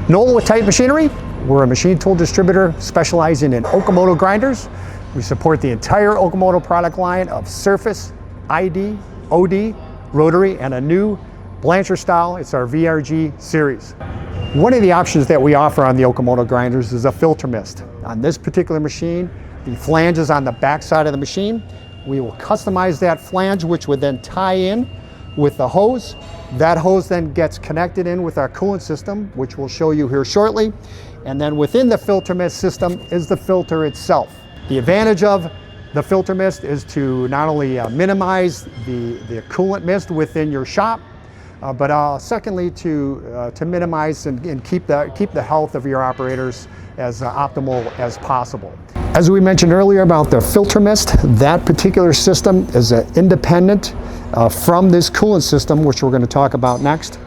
Noel with Titan Machinery. We're a machine tool distributor specializing in Okamoto grinders. We support the entire Okamoto product line of surface, ID, OD, rotary, and a new Blanchard style. It's our VRG series. One of the options that we offer on the Okamoto grinders is a Filtermist. On this particular machine, the flange is on the back side of the machine. We will customize that flange, which would then tie in with the hose. That hose then gets connected in with our coolant system, which we'll show you here shortly. And then within the Filtermist system is the filter itself. The advantage of the Filtermist is to not only minimize the coolant mist within your shop, but secondly to minimize and keep the health of your operators as optimal as possible. As we mentioned earlier about the Filtermist, that particular system is independent from this coolant system, which we're going to talk about next.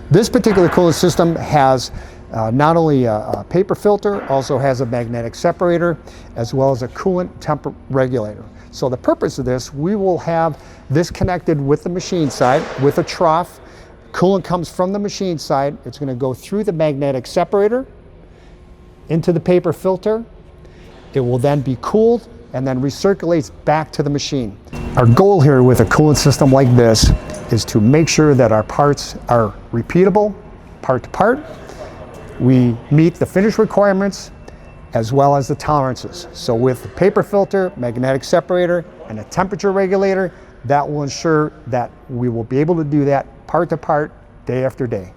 This particular coolant system has not only a paper filter, also has a magnetic separator, as well as a coolant temp regulator. So the purpose of this, we will have this connected with the machine side with a trough. Coolant comes from the machine side. It's going to go through the magnetic separator into the paper filter. It will then be cooled and then recirculates back to the machine. Our goal here with a coolant system like this is to make sure that our parts are repeatable, part to part. We meet the finish requirements as well as the tolerances. So with the paper filter, magnetic separator, and a temperature regulator, that will ensure that we will be able to do that part to part, day after day.